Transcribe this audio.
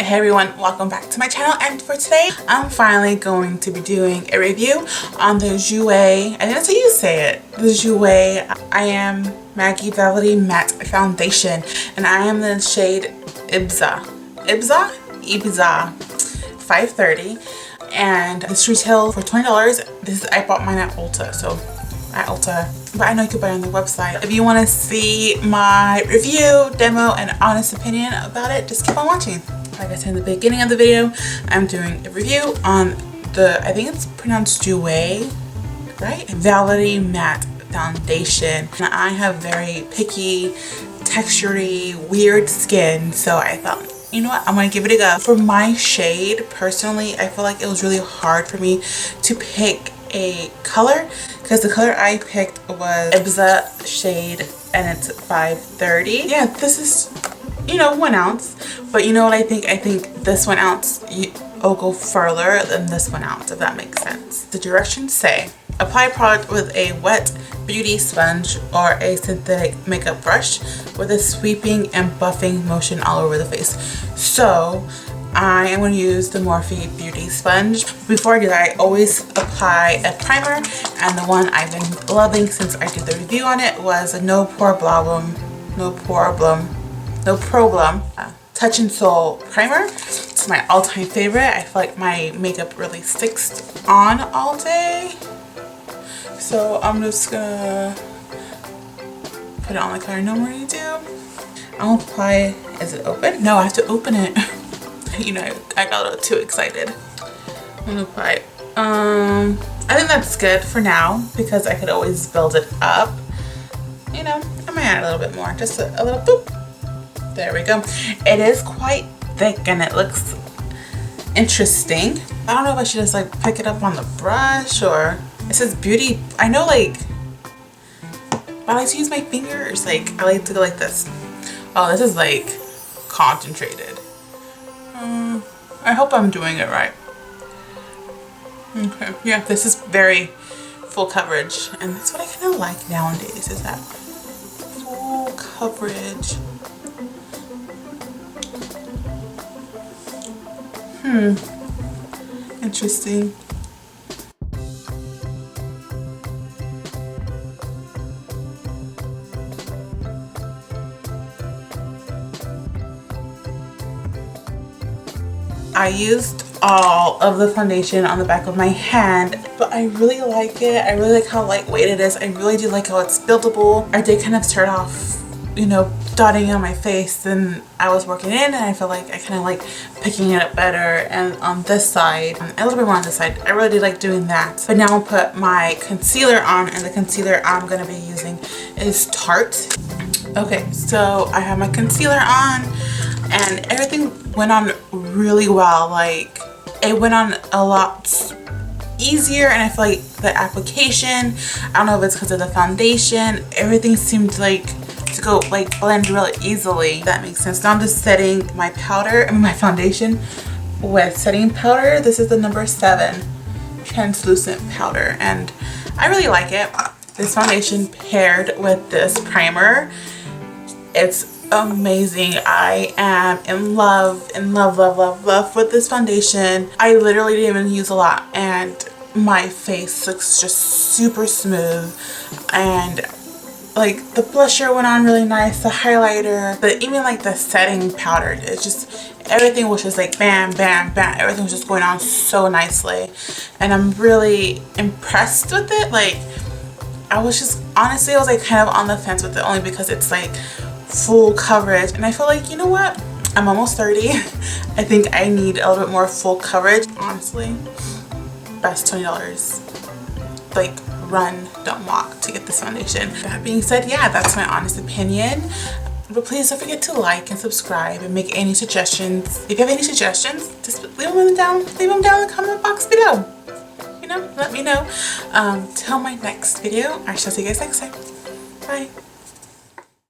Hey everyone, welcome back to my channel, and for today I'm finally going to be doing a review on the Juvias, I think that's how you say it, the Juvias I Am Maggie Velvety Matte Foundation, and I am the shade Ibiza 530, and this retailed for $20. I bought mine at Ulta, but I know you could buy it on the website. If you want to see my review, demo, and honest opinion about it, just keep on watching. Like I said in the beginning of the video, I'm doing a review on the, I think it's pronounced Juvias, right? Velvety Matte Foundation. And I have very picky, textury, weird skin, so I thought, you know what, I'm gonna give it a go. For my shade, personally, I feel like it was really hard for me to pick a color because the color I picked was Ibiza shade, and it's 530. Yeah, this is, you know, 1 ounce, but you know what I think? I think this 1 ounce will go further than this 1 ounce, if that makes sense. The directions say, apply product with a wet beauty sponge or a synthetic makeup brush with a sweeping and buffing motion all over the face. So I am going to use the Morphe beauty sponge. Before I do that, I always apply a primer, and the one I've been loving since I did the review on it was a No Problem Touch and Soul primer. It's my all-time favorite. I feel like my makeup really sticks on all day. So I'm just gonna put it on like I normally do. I'll apply, is it open? No, I have to open it. You know, I got a little too excited. I'm gonna apply it. I think that's good for now because I could always build it up. You know, I might add a little bit more, just a little boop. There we go. It is quite thick and it looks interesting. I don't know if I should just like pick it up on the brush, or it says beauty. I know, like, I like to use my fingers. Like, I like to go like this. Oh, this is like concentrated. I hope I'm doing it right. Okay, yeah, this is very full coverage, and that's what I kind of like nowadays, is that full coverage. Interesting. I used all of the foundation on the back of my hand, but I really like it. I really like how lightweight it is. I really do like how it's buildable. I did kind of start off, you know, dotting on my face, then I was working in, and I feel like I kind of like picking it up better. And on this side, a little bit more on this side, I really did like doing that. But now I'll put my concealer on, and the concealer I'm going to be using is Tarte. Okay, so I have my concealer on, and everything went on really well. Like, it went on a lot easier, and I feel like the application, I don't know if it's because of the foundation, everything seemed like to go like blend really easily. That makes sense. Now I'm just setting my powder and my foundation with setting powder. This is the number 7 translucent powder, and I really like it. This foundation paired with this primer, it's amazing. I am in love with this foundation. I literally didn't even use a lot, and my face looks just super smooth, and like the blusher went on really nice, the highlighter, but even like the setting powder, it's just, everything was just like bam bam bam, everything was just going on so nicely, and I'm really impressed with it. Like, I was just, honestly, I was like kind of on the fence with it, only because it's like full coverage, and I feel like, you know what, I'm almost 30. I think I need a little bit more full coverage. Honestly, best $20. Like, run, don't walk to get this foundation. That being said, yeah, that's my honest opinion. But please don't forget to like and subscribe and make any suggestions. If you have any suggestions, just leave them down in the comment box below. You know, let me know. Till my next video, I shall see you guys next time. Bye.